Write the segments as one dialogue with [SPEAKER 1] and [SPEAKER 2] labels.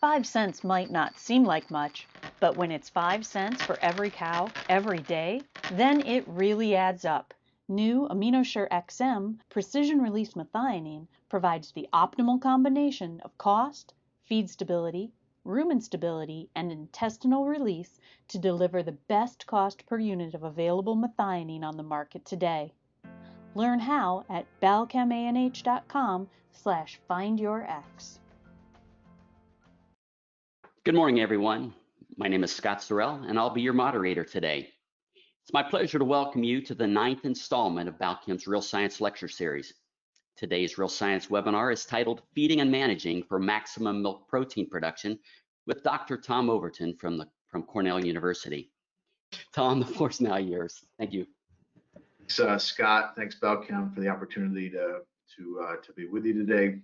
[SPEAKER 1] 5 cents might not seem like much, but when it's 5 cents for every cow every day, then it really adds up. New AminoSure XM precision-release methionine provides the optimal combination of cost, feed stability, rumen stability, and intestinal release to deliver the best cost per unit of available methionine on the market today. Learn how at balchemanh.com/findyourx.
[SPEAKER 2] Good morning, everyone. My name is Scott Sorrell, and I'll be your moderator today. It's my pleasure to welcome you to the 9th installment of Balchem's Real Science Lecture Series. Today's Real Science webinar is titled Feeding and Managing for Maximum Milk Protein Production with Dr. Tom Overton from Cornell University. Tom, the floor is now yours. Thank you.
[SPEAKER 3] Thanks, Scott. Thanks, Balchem, for the opportunity to be with you today.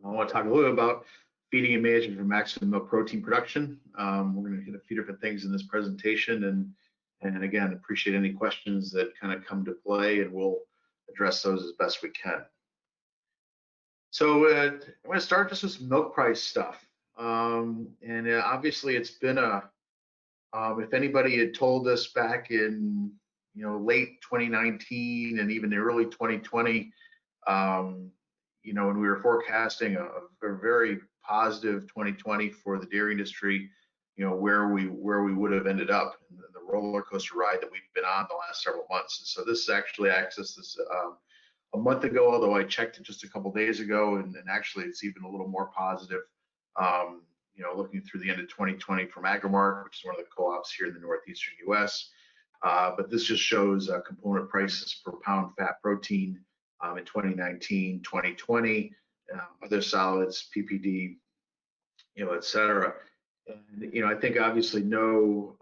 [SPEAKER 3] I want to talk a little bit about feeding and managing for maximum milk protein production. We're going to hit a few different things in this presentation, and again, appreciate any questions that kind of come to play, and we'll address those as best we can. So I'm going to start just with some milk price stuff, and obviously it's been if anybody had told us back in late 2019 and even the early 2020, when we were forecasting a very positive 2020 for the dairy industry, where we would have ended up in the roller coaster ride that we've been on the last several months. And so this actually accessed this a month ago, although I checked it just a couple days ago, and actually it's even a little more positive. Looking through the end of 2020 from Agrimark, which is one of the co-ops here in the northeastern U.S. But this just shows component prices per pound fat protein in 2019, 2020, other solids, PPD, et cetera. And I think obviously no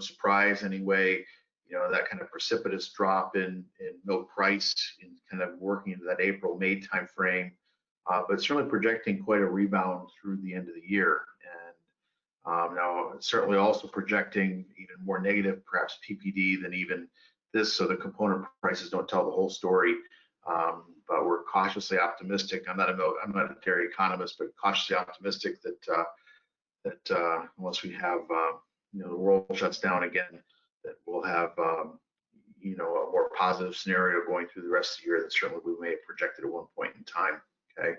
[SPEAKER 3] surprise anyway. That kind of precipitous drop in milk price in kind of working into that April-May timeframe, but certainly projecting quite a rebound through the end of the year. And now certainly also projecting even more negative, perhaps PPD than even this, so the component prices don't tell the whole story. But we're cautiously optimistic. I'm not a dairy economist, but cautiously optimistic that once we have the world shuts down again, that we'll have a more positive scenario going through the rest of the year than certainly we may have projected at one point in time. Okay.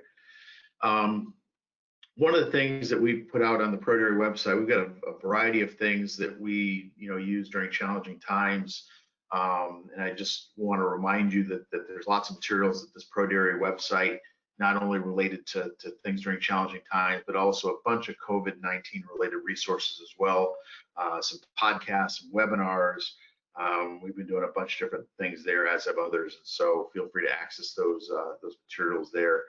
[SPEAKER 3] One of the things that we put out on the ProDairy website, we've got a variety of things that we use during challenging times. And I just want to remind you that there's lots of materials at this ProDairy website, not only related to things during challenging times, but also a bunch of COVID-19 related resources as well, some podcasts, some webinars. We've been doing a bunch of different things there, as have others, and so feel free to access those materials there.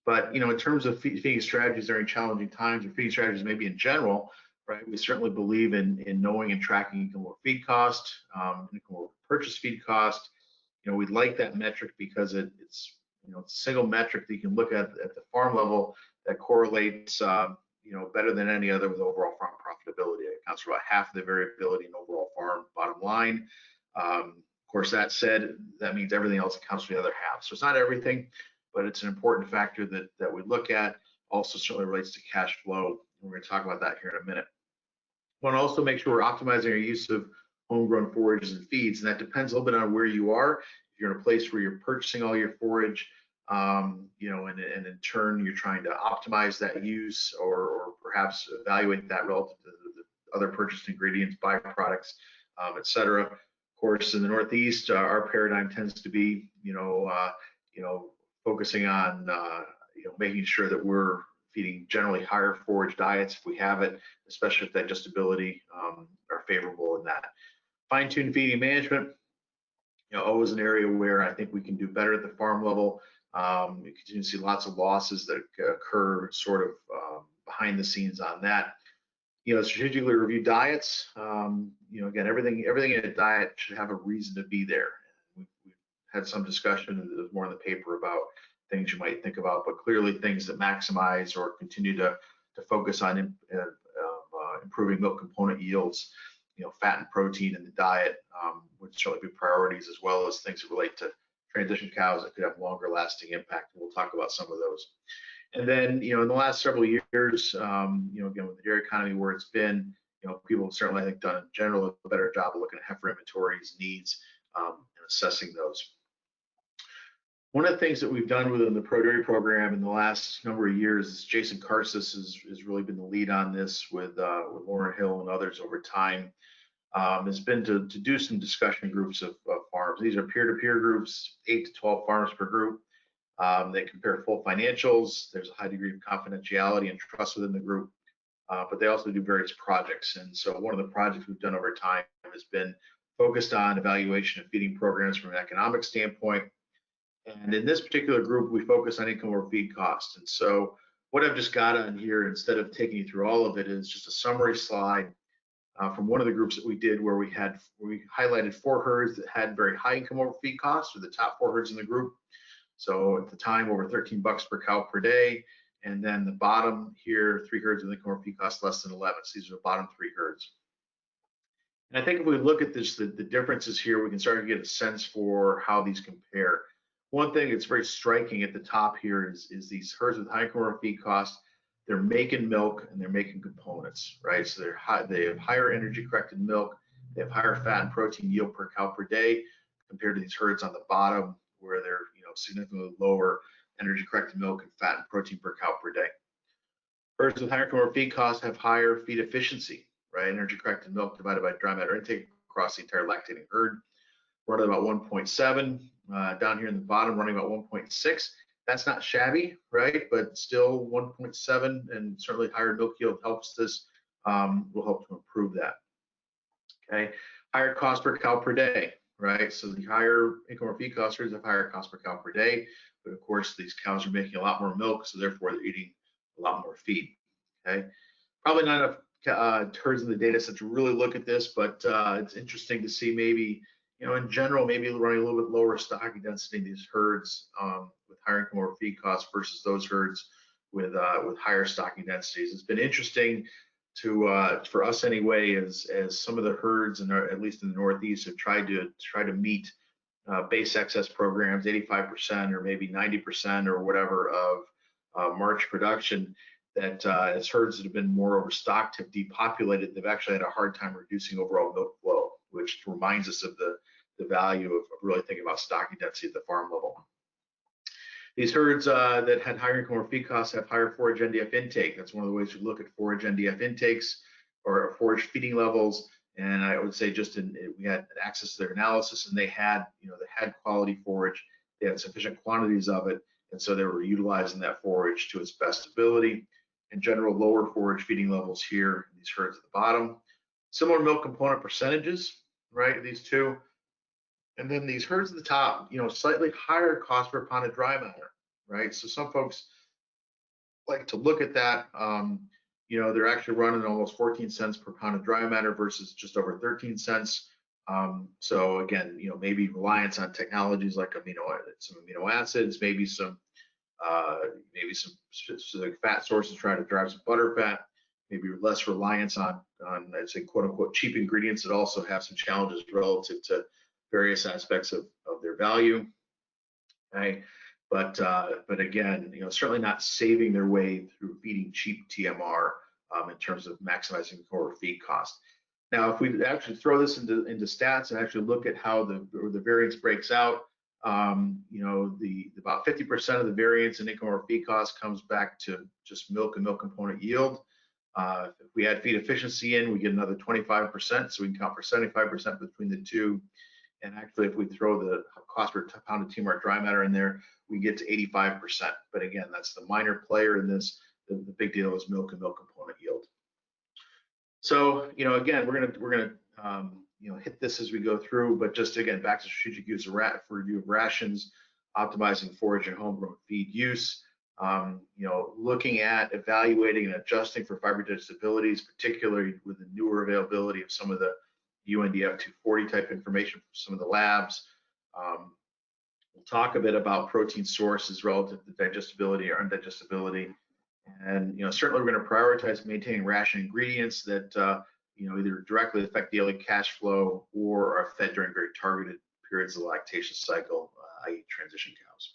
[SPEAKER 3] But in terms of feeding strategies during challenging times, or feeding strategies maybe in general, right? We certainly believe in knowing and tracking income over feed cost, income over purchase feed cost. We like that metric because it's a single metric that you can look at the farm level that correlates better than any other with overall farm profitability. It accounts for about half of the variability in overall farm bottom line. Of course, that said, that means everything else accounts for the other half. So it's not everything, but it's an important factor that we look at. Also certainly relates to cash flow. We're going to talk about that here in a minute. We want to also make sure we're optimizing our use of homegrown forages and feeds, and that depends a little bit on where you are. If you're in a place where you're purchasing all your forage, and in turn you're trying to optimize that use, or perhaps evaluate that relative to the other purchased ingredients, byproducts, et cetera. Of course, in the Northeast, our paradigm tends to be, focusing on, making sure that we're feeding generally higher forage diets if we have it, especially if digestibility are favorable in that. Fine-tuned feeding management, always an area where I think we can do better at the farm level. We continue to see lots of losses that occur sort of behind the scenes on that. Strategically review diets. Again, everything in a diet should have a reason to be there. We've had some discussion, and there's more in the paper about things you might think about, but clearly things that maximize or continue to focus on improving milk component yields, fat and protein in the diet would certainly be priorities, as well as things that relate to transition cows that could have longer lasting impact. And we'll talk about some of those. And then, in the last several years, again, with the dairy economy where it's been, people have certainly, I think, done in general a better job of looking at heifer inventories, needs, and assessing those. One of the things that we've done within the Pro Dairy program in the last number of years is Jason Karsis has really been the lead on this with Lauren Hill and others over time. Has been to do some discussion groups of farms. These are peer-to-peer groups, 8 to 12 farms per group. They compare full financials. There's a high degree of confidentiality and trust within the group, but they also do various projects. And so one of the projects we've done over time has been focused on evaluation of feeding programs from an economic standpoint. And in this particular group, we focus on income over feed cost. And so what I've just got on here, instead of taking you through all of it, is just a summary slide from one of the groups that we did where we highlighted 4 herds that had very high income over feed costs, or the top 4 herds in the group. So at the time, over 13 bucks per cow per day. And then the bottom here, 3 herds with income over feed cost less than 11. So these are the bottom 3 herds. And I think if we look at this, the differences here, we can start to get a sense for how these compare. One thing that's very striking at the top here is these herds with high income over feed costs. They're making milk and they're making components, right? So they have higher energy corrected milk. They have higher fat and protein yield per cow per day compared to these herds on the bottom where they're significantly lower energy corrected milk and fat and protein per cow per day. Herds with higher income over feed costs have higher feed efficiency, right? Energy corrected milk divided by dry matter intake across the entire lactating herd, running about 1.7. Down here in the bottom, running about 1.6. That's not shabby, right? But still 1.7, and certainly higher milk yield helps this, will help to improve that. Okay, higher cost per cow per day, right? So the higher income or feed cost herds have higher cost per cow per day, but of course these cows are making a lot more milk, so therefore they're eating a lot more feed. Okay, probably not enough herds in the data set to really look at this, but it's interesting to see maybe, in general, maybe running a little bit lower stocking density in these herds with higher income over feed costs versus those herds with higher stocking densities. It's been interesting for us anyway, as some of the herds, at least in the Northeast, have tried to meet base excess programs, 85% or maybe 90% or whatever of March production. That as herds that have been more overstocked have depopulated, they've actually had a hard time reducing overall milk flow, which reminds us of the value of really thinking about stocking density at the farm level. These herds that had higher income or feed costs have higher forage NDF intake. That's one of the ways we look at forage NDF intakes or forage feeding levels. And I would say we had access to their analysis, and they had quality forage. They had sufficient quantities of it, and so they were utilizing that forage to its best ability. In general, lower forage feeding levels here in these herds at the bottom. Similar milk component percentages, right? These two. And then these herds at the top, slightly higher cost per pound of dry matter, right? So some folks like to look at that. They're actually running almost 14 cents per pound of dry matter versus just over 13 cents. So again, maybe reliance on technologies like some amino acids, maybe some specific fat sources trying to drive some butter fat, maybe less reliance on I'd say quote unquote cheap ingredients that also have some challenges relative to various aspects of their value. Okay, but again, certainly not saving their way through feeding cheap TMR in terms of maximizing the core feed cost. Now, if we actually throw this into stats and actually look at how the variance breaks out, about 50% of the variance in income or feed cost comes back to just milk and milk component yield. If we add feed efficiency in, we get another 25%, so we can count for 75% between the two. And actually, if we throw the cost per pound of TMR dry matter in there, we get to 85%. But again, that's the minor player in this. The big deal is milk and milk component yield. So, again, we're gonna hit this as we go through, but just again, back to strategic use for review of rations, optimizing forage and homegrown feed use. Looking at evaluating and adjusting for fiber digestibilities, particularly with the newer availability of some of the UNDF 240 type information from some of the labs. We'll talk a bit about protein sources relative to digestibility or undigestibility. And certainly we're going to prioritize maintaining ration ingredients that either directly affect daily cash flow or are fed during very targeted periods of the lactation cycle, i.e. transition cows.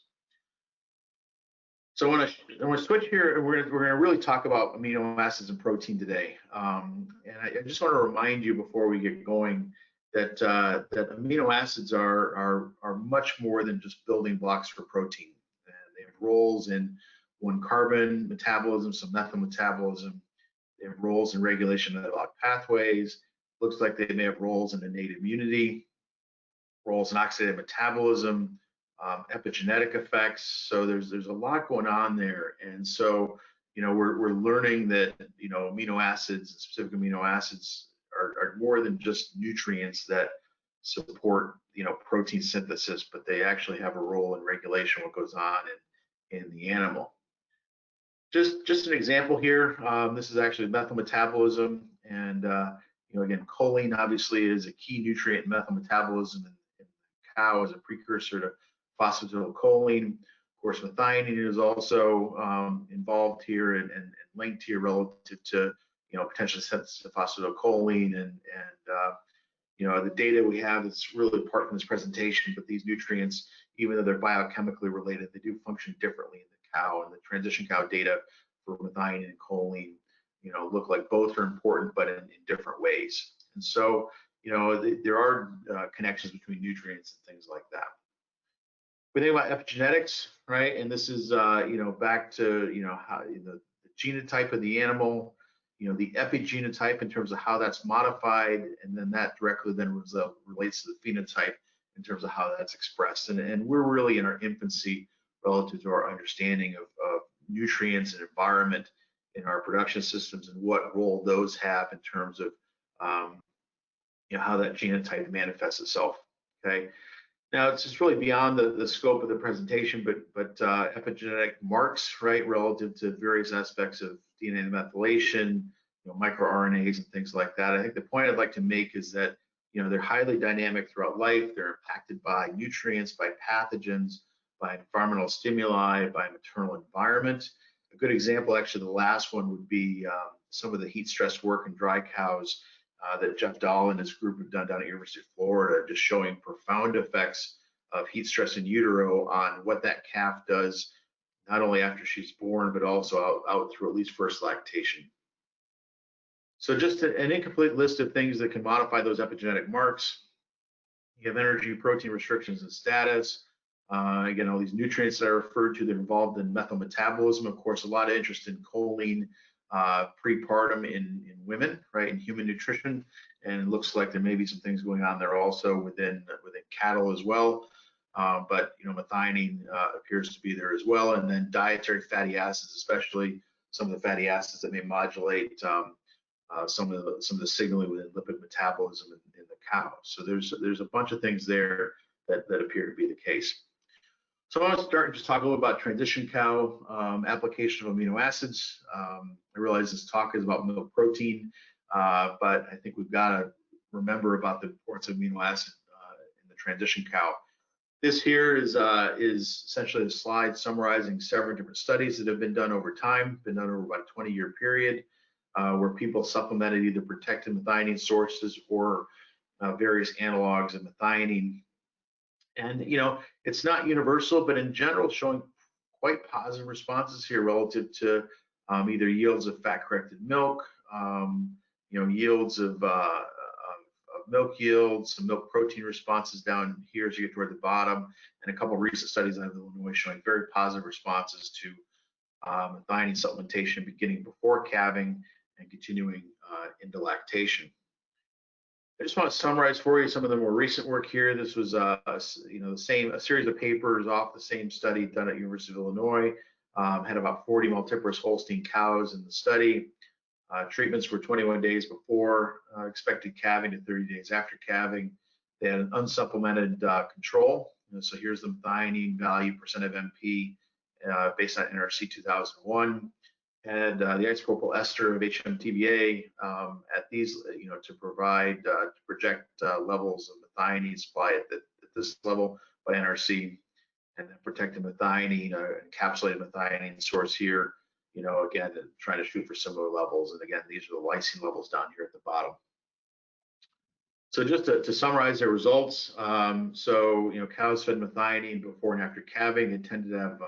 [SPEAKER 3] So I want to switch here, and we're going to really talk about amino acids and protein today. And I just want to remind you before we get going that that amino acids are much more than just building blocks for protein. And they have roles in one carbon metabolism, some methyl metabolism. They have roles in regulation of metabolic pathways. Looks like they may have roles in innate immunity, roles in oxidative metabolism, epigenetic effects. So there's a lot going on there, and so we're learning that amino acids, specific amino acids, are more than just nutrients that support protein synthesis, but they actually have a role in regulation what goes on in the animal. Just an example here. This is actually methyl metabolism, and again, choline obviously is a key nutrient in methyl metabolism in cow as a precursor to phosphatidylcholine. Of course, methionine is also involved here and linked here relative to potentially synthesis of phosphatidylcholine and the data we have is really apart from this presentation, but these nutrients, even though they're biochemically related, they do function differently in the cow, and the transition cow data for methionine and choline, look like both are important, but in different ways. And so, there are connections between nutrients and things like that. We think about epigenetics, right? And this is, back to, how the genotype of the animal, the epigenotype in terms of how that's modified, and then that directly then relates to the phenotype in terms of how that's expressed. And we're really in our infancy relative to our understanding of nutrients and environment in our production systems and what role those have in terms of how that genotype manifests itself. Okay. Now it's just really beyond the scope of the presentation, but epigenetic marks, right, relative to various aspects of DNA methylation, microRNAs and things like that. I think the point I'd like to make is that they're highly dynamic throughout life. They're impacted by nutrients, by pathogens, by environmental stimuli, by maternal environment. A good example, actually, the last one would be some of the heat stress work in dry cows that Jeff Dahl and his group have done down at University of Florida, just showing profound effects of heat stress in utero on what that calf does, not only after she's born, but also out through at least first lactation. So just an incomplete list of things that can modify those epigenetic marks. You have energy, protein restrictions, and status. Again, all these nutrients that I referred to that are involved in methyl metabolism. Of course, a lot of interest in choline prepartum in women, right, in human nutrition, and it looks like there may be some things going on there also within cattle as well. But methionine appears to be there as well, and then dietary fatty acids, especially some of the fatty acids that may modulate some of the signaling within lipid metabolism in the cow. So there's a bunch of things there that appear to be the case. So I want to start and just talk a little about transition cow application of amino acids. I realize this talk is about milk protein, but I think we've got to remember about the importance of amino acid in the transition cow. This here is essentially a slide summarizing several different studies that have been done over time, been done over about a 20-year period, where people supplemented either protected methionine sources or various analogs of methionine. And it's not universal, but in general, showing quite positive responses here relative to either yields of fat-corrected milk, yields of milk yields, some milk protein responses down here as you get toward the bottom, and a couple of recent studies out of Illinois showing very positive responses to methionine supplementation beginning before calving and continuing into lactation. I just want to summarize for you some of the more recent work here. This was a series of papers off the same study done at University of Illinois. Had about 40 multiparous Holstein cows in the study. Treatments were 21 days before expected calving to 30 days after calving. They had an unsupplemented control. So here's the methionine value % of MP based on NRC 2001. And the isopropyl ester of HMTBA at these, to provide, to project levels of methionine supply at this level by NRC, and then protected methionine, encapsulated methionine source here, again, trying to shoot for similar levels. And again, these are the lysine levels down here at the bottom. So just to summarize their results, cows fed methionine before and after calving, they tended to have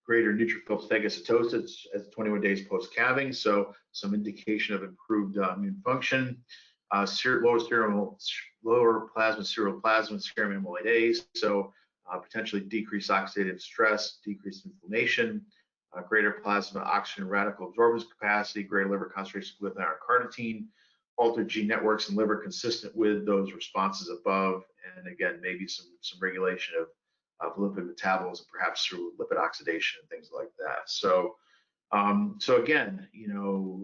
[SPEAKER 3] greater neutrophil phagocytosis at 21 days post-calving, so some indication of improved immune function. Lower plasma ceruloplasmin, serum amyloidase, so potentially decreased oxidative stress, decreased inflammation, greater plasma oxygen radical absorbance capacity, greater liver concentration of glutathione carnitine, altered gene networks in liver consistent with those responses above, and again, maybe some regulation of lipid metabolism, perhaps through lipid oxidation and things like that. So, so again,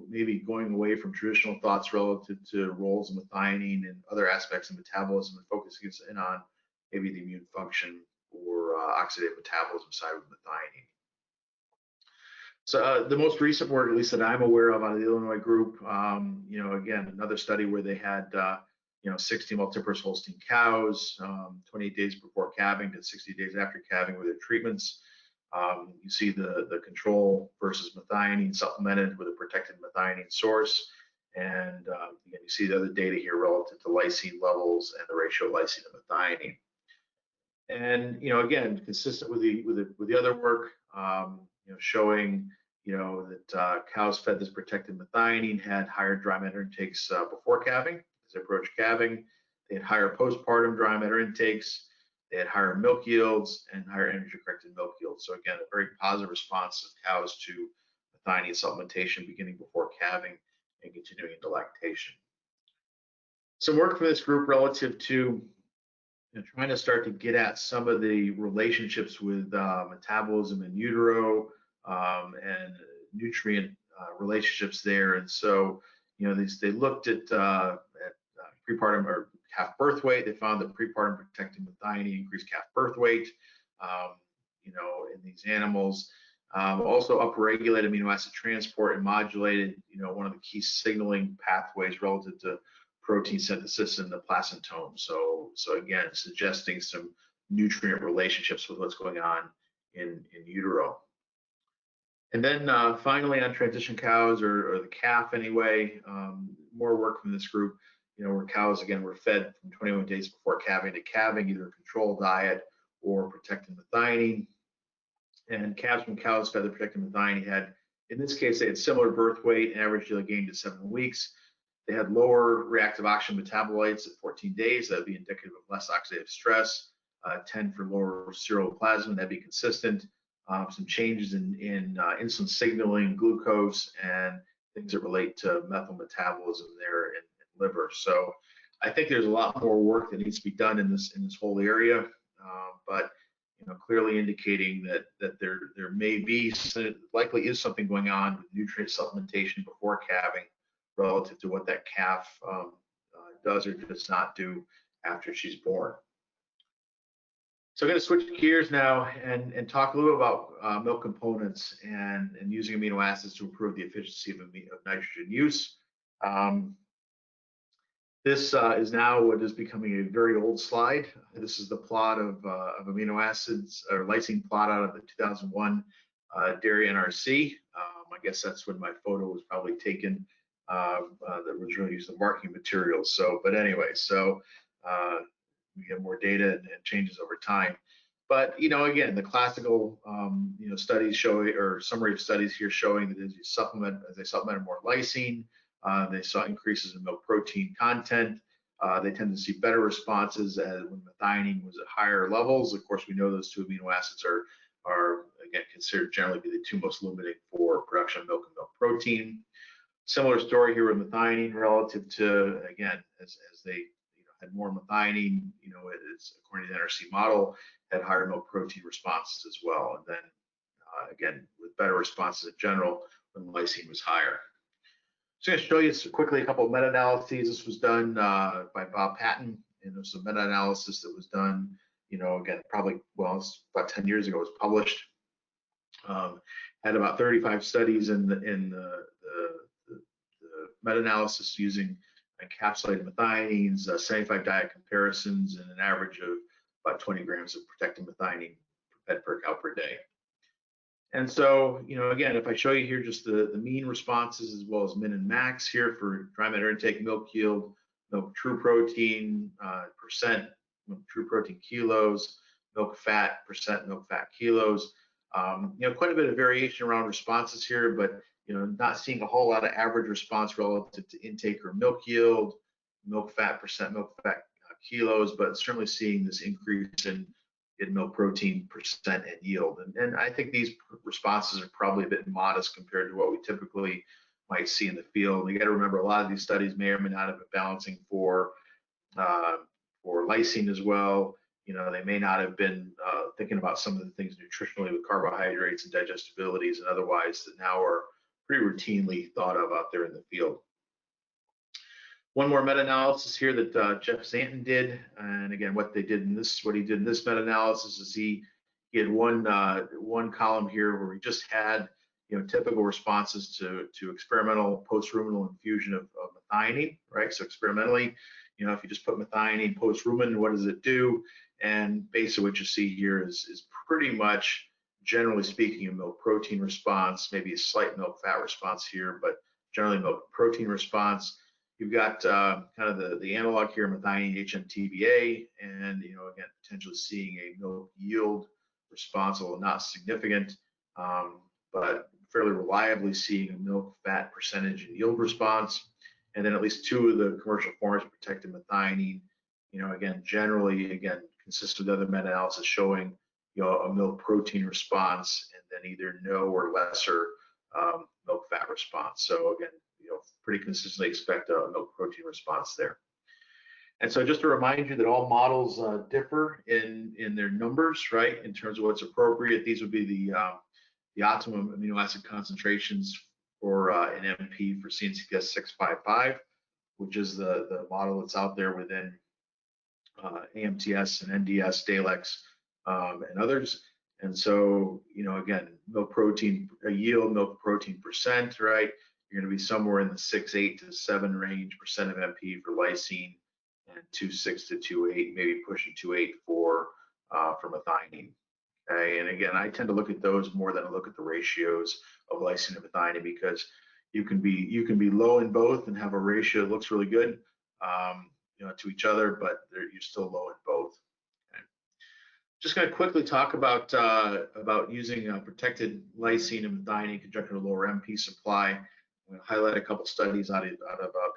[SPEAKER 3] maybe going away from traditional thoughts relative to roles of methionine and other aspects of metabolism and focusing in on maybe the immune function or oxidative metabolism side of methionine. So the most recent work, at least that I'm aware of, out of the Illinois group, again, another study where they had 60 multiparous Holstein cows, 28 days before calving to 60 days after calving with their treatments. You see the control versus methionine supplemented with a protected methionine source. And again, you see the other data here relative to lysine levels and the ratio of lysine to methionine. And again, consistent with the other work, showing that cows fed this protected methionine had higher dry matter intakes before calving. As they approached calving, they had higher postpartum dry matter intakes. They had higher milk yields and higher energy-corrected milk yields. So again, a very positive response of cows to methionine supplementation beginning before calving and continuing into lactation. Some work for this group relative to trying to start to get at some of the relationships with metabolism in utero and nutrient relationships there. And so, they looked at prepartum or calf birth weight. They found that prepartum protected methionine increased calf birth weight, in these animals. Also upregulated amino acid transport and modulated, one of the key signaling pathways relative to protein synthesis in the placentome. So again, suggesting some nutrient relationships with what's going on in utero. And then finally on transition cows or the calf anyway, more work from this group, where cows again were fed from 21 days before calving to calving, either a controlled diet or protected methionine. And calves from cows fed the protected methionine had, in this case, they had similar birth weight and average daily gain to 7 weeks. They had lower reactive oxygen metabolites at 14 days. That would be indicative of less oxidative stress. 10 for lower ceruloplasmin, that'd be consistent. Some changes in insulin signaling, glucose, and things that relate to methyl metabolism there in liver. So I think there's a lot more work that needs to be done in this whole area, but clearly indicating that there may be, likely is something going on with nutrient supplementation before calving relative to what that calf does or does not do after she's born. So I'm going to switch gears now and talk a little about milk components and using amino acids to improve the efficiency of nitrogen use. This is now what is becoming a very old slide. This is the plot of amino acids, or lysine plot out of the 2001 dairy NRC. I guess that's when my photo was probably taken that originally used the marking materials. So, but anyway, so we have more data and changes over time. But again, the classical studies show, or summary of studies here showing that as they supplemented more lysine, they saw increases in milk protein content. They tend to see better responses when methionine was at higher levels. Of course, we know those two amino acids are again considered generally be the two most limiting for production of milk and milk protein. Similar story here with methionine relative to, again, as they had more methionine, it's according to the NRC model, had higher milk protein responses as well. And then again, with better responses in general when lysine was higher. So I'm going to show you quickly a couple of meta-analyses. This was done by Bob Patton, and there was a meta-analysis that was done, again, probably, well, it's about 10 years ago, it was published. Had about 35 studies in the meta-analysis using encapsulated methionines, 75 diet comparisons, and an average of about 20 grams of protected methionine fed per cow per day. And so, again, if I show you here just the mean responses as well as min and max here for dry matter intake, milk yield, milk true protein percent, milk true protein kilos, milk fat percent, milk fat kilos. Quite a bit of variation around responses here, but not seeing a whole lot of average response relative to intake or milk yield, milk fat percent, milk fat kilos, but certainly seeing this increase in milk protein percent and yield. And I think these responses are probably a bit modest compared to what we typically might see in the field. You got to remember, a lot of these studies may or may not have been balancing for lysine as well. They may not have been thinking about some of the things nutritionally with carbohydrates and digestibilities and otherwise that now are pretty routinely thought of out there in the field. One more meta-analysis here that Jeff Zanton did, and again, what he did in this meta-analysis is he had one column here where we just had typical responses to experimental post-ruminal infusion of methionine, right? So experimentally, if you just put methionine post-rumen, what does it do? And basically what you see here is pretty much, generally speaking, a milk protein response, maybe a slight milk fat response here, but generally milk protein response. You've got kind of the analog here, methionine HMTBA, and again, potentially seeing a milk yield response, although not significant, but fairly reliably seeing a milk fat percentage and yield response. And then at least two of the commercial forms of protected methionine, again, generally, consistent with other meta-analysis showing, a milk protein response, and then either no or lesser milk fat response. So again, pretty consistently expect a milk protein response there. And so just to remind you that all models differ in their numbers, right? In terms of what's appropriate, these would be the optimum amino acid concentrations for an MP for CNCPS 655, which is the model that's out there within AMTS and NDS, DALEX, and others. And so, again, milk protein yield, milk protein percent, right? You're going to be somewhere in the 6.8 to 7 range percent of MP for lysine, and 2.6 to 2.8, maybe pushing 2.8 for methionine. Okay, and again, I tend to look at those more than I look at the ratios of lysine and methionine, because you can be low in both and have a ratio that looks really good, to each other, but you're still low in both. Okay. Just going to quickly talk about using protected lysine and methionine in conjunction with lower MP supply. I'm going to highlight a couple studies out of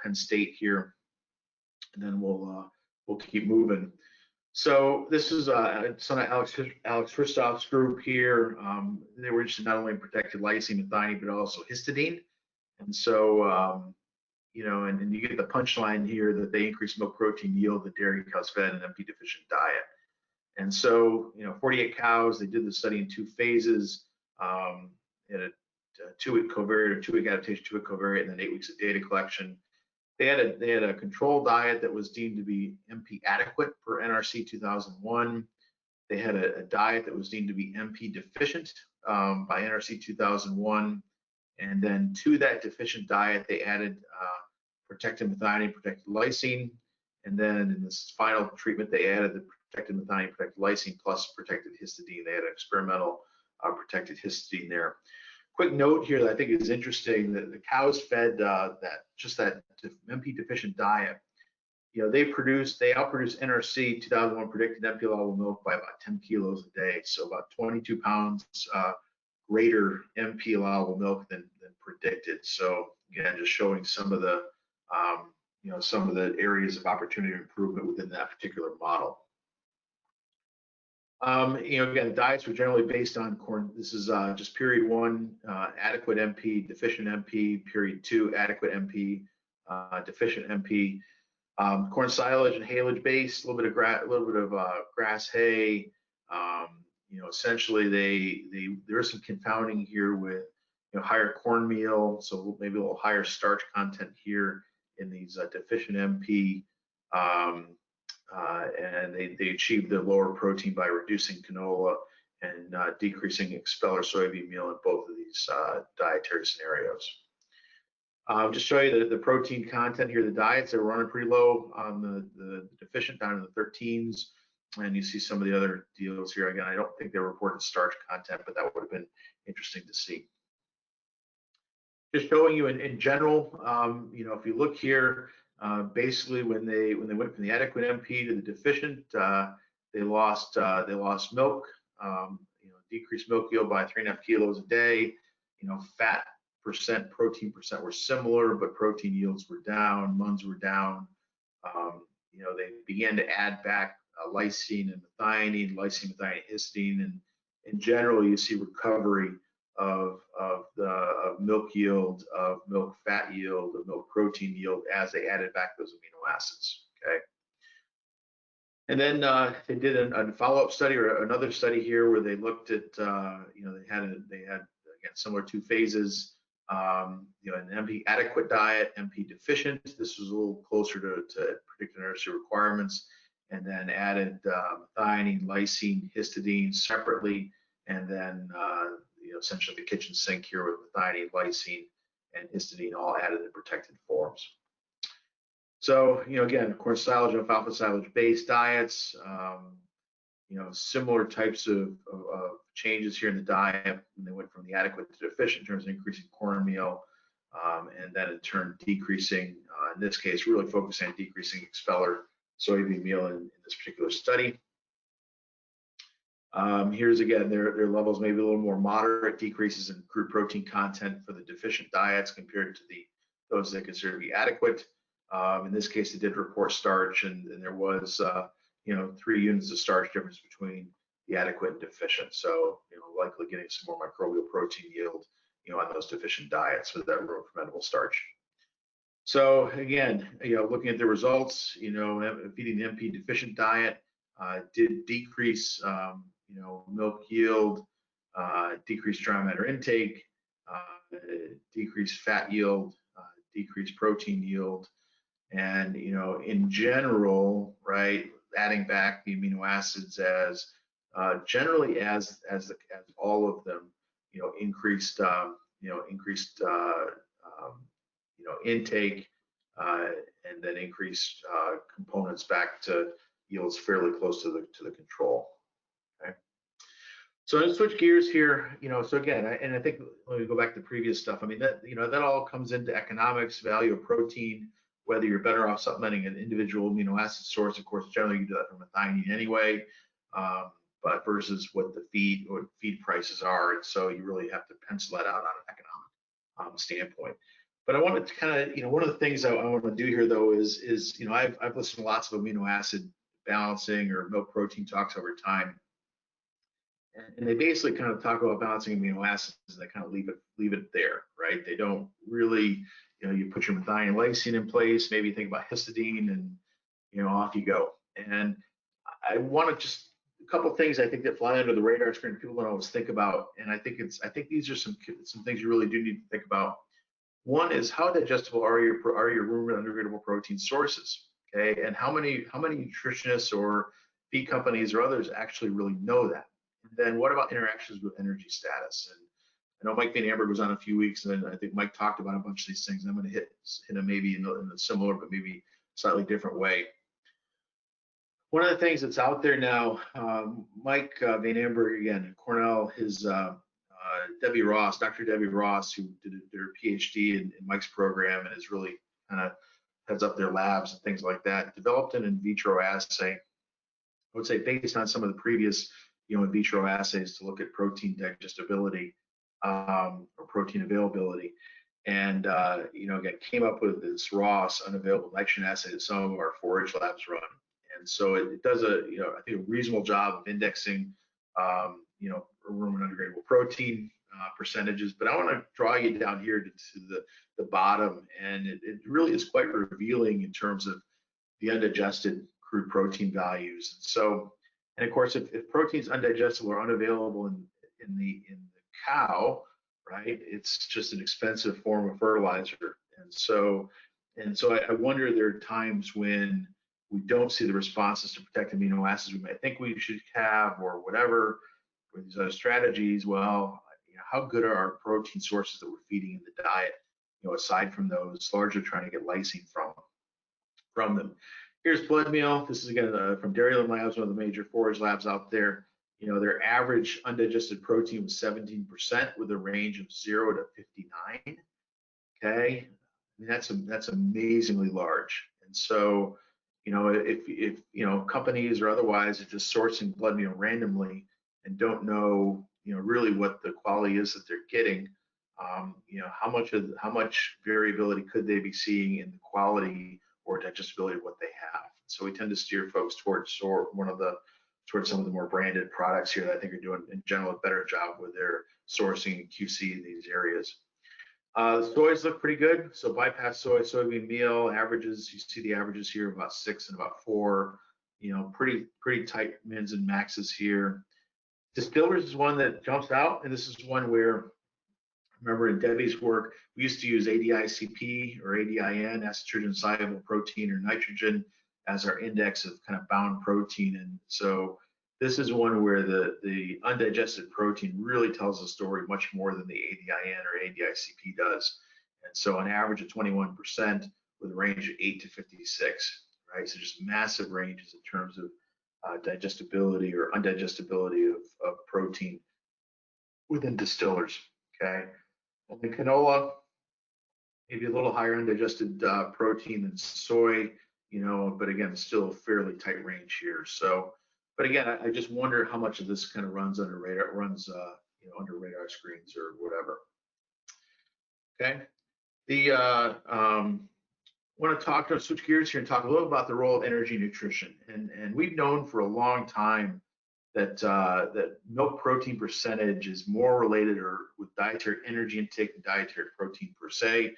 [SPEAKER 3] Penn State here, and then we'll keep moving. So this is son of Alex Christoph's group here. They were interested not only in protected lysine, methionine, but also histidine. And so, and you get the punchline here that they increase milk protein yield, the dairy cows fed an MP deficient diet. And so, 48 cows, they did the study in 2 phases, in a 2-week covariate or 2-week adaptation, 2-week covariate, and then 8 weeks of data collection. They had a control diet that was deemed to be MP adequate per NRC 2001. They had a diet that was deemed to be MP deficient by NRC 2001. And then to that deficient diet, they added protected methionine, protected lysine. And then in this final treatment, they added the protected methionine, protected lysine plus protected histidine. They had an experimental protected histidine there. Quick note here that I think is interesting, that the cows fed that MP deficient diet, they outproduce NRC 2001 predicted MP allowable milk by about 10 kilos a day, so about 22 pounds greater MP allowable milk than predicted. So again, just showing some of the areas of opportunity improvement within that particular model. Again, diets were generally based on corn. This is just period 1, adequate MP, deficient MP, period 2, adequate MP, deficient MP. Corn silage and haylage based, a little bit of grass hay. Essentially there is some confounding here with higher cornmeal, so maybe a little higher starch content here in these deficient MP. And they achieved the lower protein by reducing canola and decreasing expeller soybean meal in both of these dietary scenarios. Just show you the protein content here. The diets are running pretty low on the deficient, down in the 13s, and you see some of the other deals here. Again, I don't think they reported starch content, but that would have been interesting to see. Just showing you in general, if you look here, basically when they went from the adequate MP to the deficient, they lost milk, decreased milk yield by 3.5 kilos a day. Fat percent, protein percent were similar, but protein yields were down, MUNs were down. They began to add back lysine and methionine, lysine, methionine, histidine, and in general, you see recovery of milk yield, of milk fat yield, of milk protein yield as they added back those amino acids. Okay. And then they did a follow-up study, or another study here, where they looked at, they had again similar two phases. An MP adequate diet, MP deficient. This was a little closer to predicted nursery requirements, and then added methionine, lysine, histidine separately, and then essentially the kitchen sink here with methionine, lysine, and histidine all added in protected forms. So, again, corn silage, alfalfa silage based diets, similar types of changes here in the diet. And they went from the adequate to deficient in terms of increasing cornmeal, and then in turn decreasing, in this case, really focusing on decreasing expeller soybean meal in this particular study. Here's again their levels, maybe a little more moderate decreases in crude protein content for the deficient diets compared to those they consider to be adequate. In this case, they did report starch, and there was 3 units of starch difference between the adequate and deficient. So likely getting some more microbial protein yield on those deficient diets with that room fermentable starch. So again, looking at the results, feeding the MP deficient diet did decrease milk yield, decreased dry matter intake, decreased fat yield, decreased protein yield, and in general, right, adding back the amino acids as generally as all of them increased intake, and then increased components back to yields fairly close to the control. Okay. So let's switch gears here. So again, I think let me go back to previous stuff. I mean, that all comes into economics, value of protein, whether you're better off supplementing an individual amino acid source. Of course, generally you do that from methionine anyway, but versus what the feed prices are. And so you really have to pencil that out on an economic standpoint. But I wanted to kind of, one of the things I want to do here though is I've listened to lots of amino acid balancing or milk protein talks over time, and they basically kind of talk about balancing amino acids, and they kind of leave it there, right? They don't really, you put your methionine and lysine in place, maybe you think about histidine, and off you go. And I want to just a couple of things I think that fly under the radar screen people don't always think about, and I think these are some things you really do need to think about. One is, how digestible are your rumen undegradable protein sources? Okay, and how many nutritionists or feed companies or others actually really know that? And then what about interactions with energy status? And I know Mike Van Amberg was on a few weeks, and I think Mike talked about a bunch of these things. I'm going to hit them maybe in a similar but maybe slightly different way. One of the things that's out there now, Mike Van Amberg, again, Cornell, his Debbie Ross, Dr. Debbie Ross, who did her PhD in Mike's program and is really kind of heads up their labs and things like that, developed an in vitro assay, I would say based on some of the previous in vitro assays to look at protein digestibility or protein availability. And again, came up with this Ross unavailable nitrogen assay that some of our forage labs run. And so it does I think a reasonable job of indexing rumen undegradable protein percentages. But I want to draw you down here to the bottom, and it really is quite revealing in terms of the undigested crude protein values. And of course, if protein's undigestible or unavailable in the cow, right, it's just an expensive form of fertilizer. And so I wonder, there are times when we don't see the responses to protect amino acids we might think we should have, or whatever, or these other strategies. Well, how good are our protein sources that we're feeding in the diet, aside from those largely trying to get lysine from them. Here's blood meal. This is again from Dairyland Labs, one of the major forage labs out there. Their average undigested protein was 17% with a range of 0 to 59. Okay, I mean, that's amazingly large. And so, if companies or otherwise are just sourcing blood meal randomly and don't know really what the quality is that they're getting. How much variability could they be seeing in the quality or digestibility of what they have? So we tend to steer folks towards towards some of the more branded products here that I think are doing in general a better job with their sourcing and QC in these areas. The soys look pretty good. So bypass soy, soybean meal averages, you see the averages here about 6 and about 4, pretty tight mins and maxes here. Distillers is one that jumps out, and this is one where, remember in Debbie's work, we used to use ADICP or ADIN, acetogen soluble protein or nitrogen, as our index of kind of bound protein. And so this is one where the undigested protein really tells the story much more than the ADIN or ADICP does. And so an average of 21% with a range of 8 to 56, right? So just massive ranges in terms of digestibility or undigestibility of protein within distillers, okay? And the canola, maybe a little higher undigested protein than soy, but again, still a fairly tight range here. So, but again, I just wonder how much of this kind of runs under radar, under radar screens or whatever. Okay. Want to switch gears here and talk a little about the role of energy nutrition. And we've known for a long time that that milk protein percentage is more related with dietary energy intake than dietary protein per se.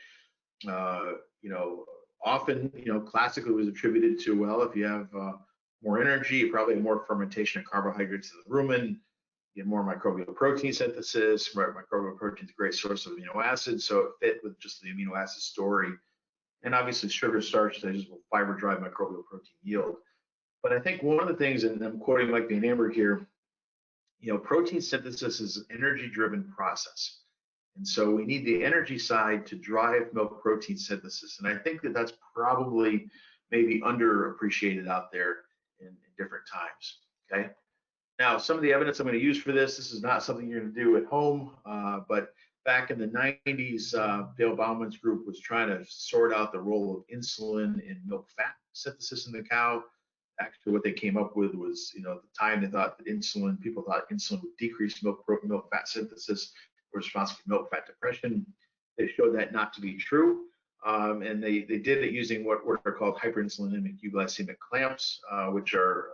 [SPEAKER 3] Often, classically was attributed to, well, if you have more energy, you probably have more fermentation of carbohydrates in the rumen, you have more microbial protein synthesis. Microbial protein is a great source of amino acids, so it fit with just the amino acid story. And obviously, sugar, starch, digestible fiber drive microbial protein yield. But I think one of the things, and I'm quoting Mike Van Amber here, protein synthesis is an energy-driven process. And so we need the energy side to drive milk protein synthesis. And I think that that's probably maybe underappreciated out there in different times, okay? Now, some of the evidence I'm going to use for this is not something you're going to do at home, but back in the 90s, Dale Bauman's group was trying to sort out the role of insulin in milk fat synthesis in the cow. Actually, what they came up with was, at the time they thought that people thought insulin would decrease milk fat synthesis, responsible for milk fat depression. They showed that not to be true. And they did it using what are called hyperinsulinemic euglycemic clamps, which are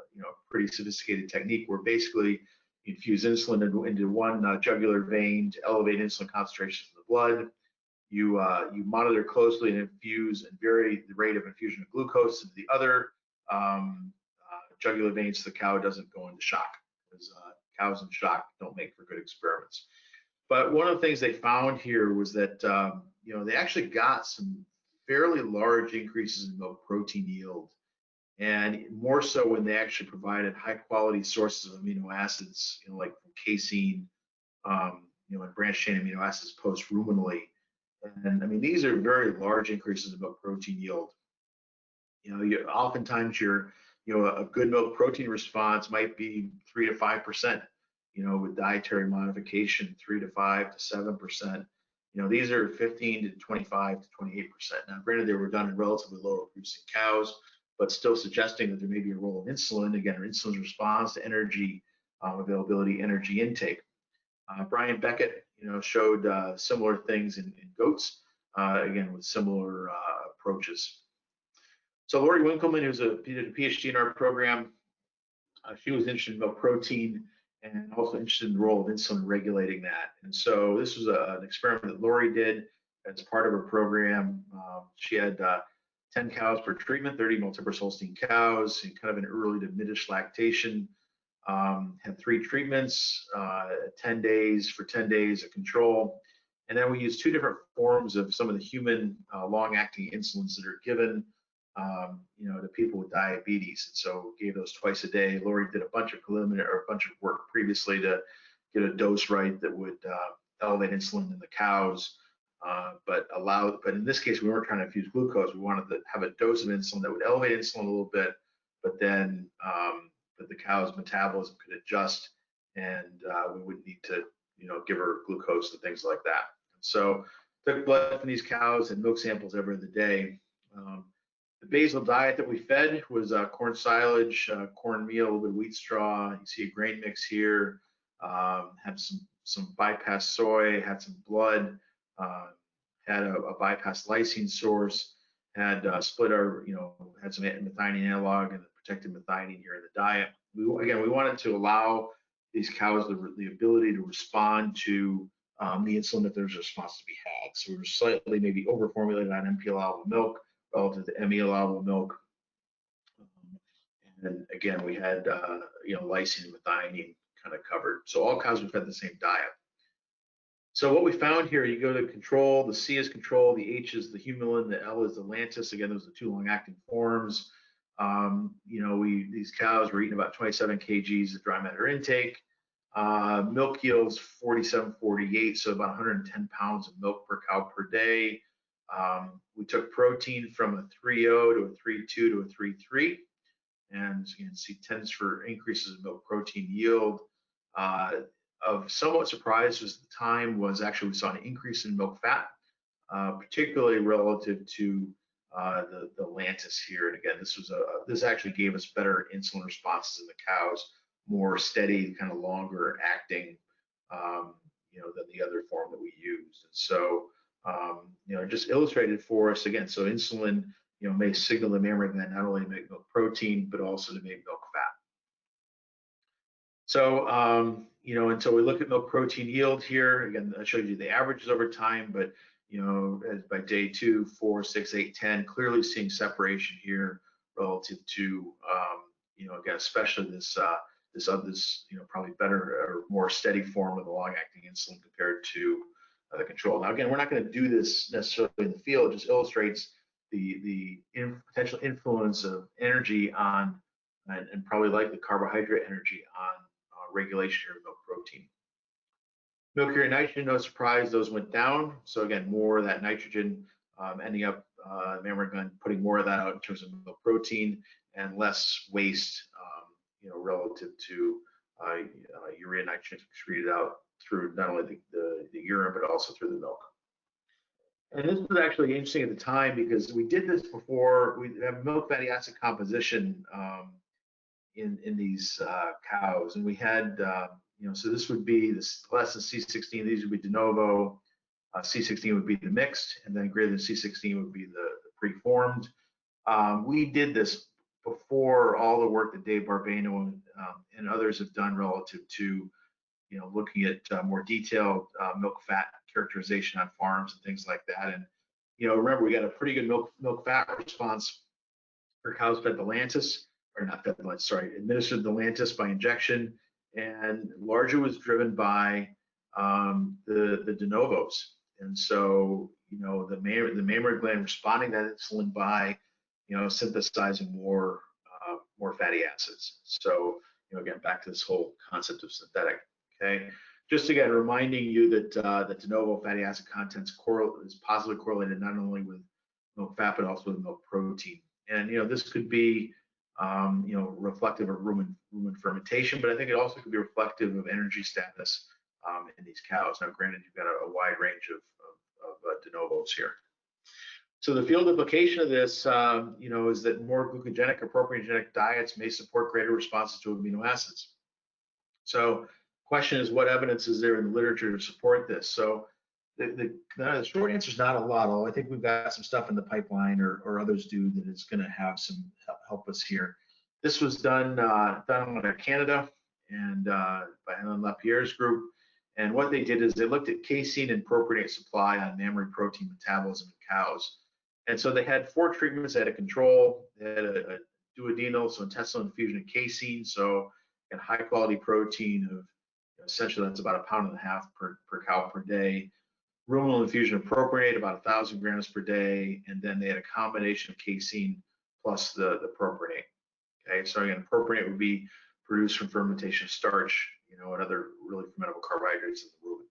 [SPEAKER 3] pretty sophisticated technique where basically you infuse insulin into one jugular vein to elevate insulin concentrations in the blood. You monitor closely and infuse and vary the rate of infusion of glucose into the other jugular veins so the cow doesn't go into shock, because cows in shock don't make for good experiments. But one of the things they found here was that they actually got some fairly large increases in milk protein yield, and more so when they actually provided high quality sources of amino acids, like from casein, and branched chain amino acids post-ruminally. And I mean, these are very large increases in milk protein yield. Oftentimes a good milk protein response might be 3 to 5%. With dietary modification, 3 to 5 to 7%. These are 15 to 25 to 28%. Now, granted, they were done in relatively lower producing cows, but still suggesting that there may be a role of insulin, again, or insulin's response to energy availability, energy intake. Brian Beckett, showed similar things in goats, again, with similar approaches. So Lori Winkleman, who's did a PhD in our program, she was interested in milk protein and also interested in the role of insulin regulating that. And so this was an experiment that Lori did as part of her program. She had 10 cows per treatment, 30 multiple Holstein cows, in kind of an early to midish lactation. Had 3 treatments, 10 days for 10 days of control. And then we used 2 different forms of some of the human long-acting insulins that are given to people with diabetes. And so gave those twice a day. Lori did a bunch of work previously to get a dose right that would elevate insulin in the cows, but in this case, we weren't trying to infuse glucose. We wanted to have a dose of insulin that would elevate insulin a little bit, but then that the cow's metabolism could adjust, and we wouldn't need to, give her glucose and things like that. And so took blood from these cows and milk samples every other day. The basal diet that we fed was corn silage, cornmeal, a little bit of wheat straw. You see a grain mix here, had some bypass soy, had some blood, had a bypass lysine source, had split our, had some methionine analog and the protected methionine here in the diet. We wanted to allow these cows the ability to respond to the insulin if there's a response to be had. So we were slightly maybe overformulated on NP allowable milk relative to ME allowable milk. And again, we had lysine and methionine kind of covered. So all cows were fed the same diet. So what we found here, you go to control, the C is control, the H is the humulin, the L is the lantus. Again, those are the two long-acting forms. These cows were eating about 27 kgs of dry matter intake. Milk yields 47, 48, so about 110 pounds of milk per cow per day. We took protein from a 3.0 to a 3.2 to a 3.3. And as you can see, tends for increases in milk protein yield. Of somewhat surprise was the time was actually we saw an increase in milk fat, particularly relative to the lantus here. And again, this actually gave us better insulin responses in the cows, more steady, kind of longer acting, than the other form that we used. And so, just illustrated for us again. So insulin, may signal the mammary gland not only to make milk protein, but also to make milk fat. So, and so we look at milk protein yield here. Again, I showed you the averages over time, but, as by day 2, 4, 6, 8, 10, clearly seeing separation here relative to, again, especially this probably better or more steady form of the long-acting insulin compared to the control. Now, again, we're not going to do this necessarily in the field. It just illustrates the potential influence of energy on, and probably like the carbohydrate energy on regulation of milk protein. Milk urea nitrogen, no surprise, those went down. So again, more of that nitrogen ending up mammary gland putting more of that out in terms of milk protein and less waste, relative to urea nitrogen excreted out through not only the urine but also through the milk. And this was actually interesting at the time because we did this before. We have milk fatty acid composition in these cows, and we had so this would be this less than C16. These would be de novo. C16 would be the mixed, and then greater than C16 would be the preformed. We did this before all the work that Dave Barbano and others have done relative to looking at more detailed milk fat characterization on farms and things like that. And remember, we got a pretty good milk fat response for cows fed the lantus, or not fed the lantus, sorry, administered the lantus by injection, and largely was driven by the de novos. And so the mammary gland responding to that insulin by synthesizing more fatty acids. So again, back to this whole concept of synthetic. Okay, just again reminding you that the de novo fatty acid contents is positively correlated not only with milk fat but also with milk protein. And this could be reflective of rumen fermentation, but I think it also could be reflective of energy status in these cows. Now, granted, you've got a wide range of de novos here. So the field implication of this, is that more glucogenic or propionogenic diets may support greater responses to amino acids. So question is, what evidence is there in the literature to support this? So the short answer is not a lot. I think we've got some stuff in the pipeline, or others do, that is going to have some help us here. This was done out of Canada and by Helen Lapierre's group. And what they did is they looked at casein and propionate supply on mammary protein metabolism in cows. And so they had 4 treatments. They had a control, they had a duodenal, so intestinal infusion of casein, so and high quality protein of essentially that's about 1.5 pounds per cow per day. Ruminal infusion of propionate, about 1,000 grams per day, and then they had a combination of casein plus the propionate. Okay, so again, propionate would be produced from fermentation of starch, and other really fermentable carbohydrates in the rumen.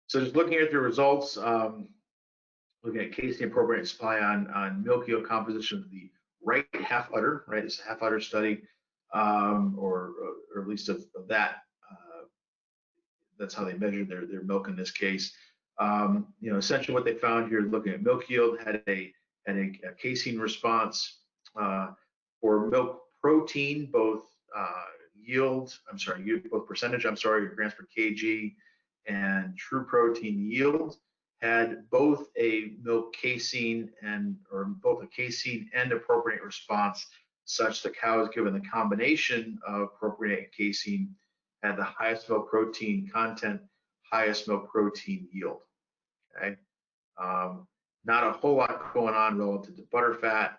[SPEAKER 3] So just looking at the results, looking at casein and propionate supply on milk yield composition of the right half udder, right? It's a half udder study, or at least of that. That's how they measured their milk in this case. Essentially what they found here, looking at milk yield, had a casein response for milk protein, both both percentage, grams per kg and true protein yield had both a milk casein and appropriate response, such that cows given the combination of propionate and casein had the highest milk protein content, highest milk protein yield. Okay, not a whole lot going on relative to butterfat.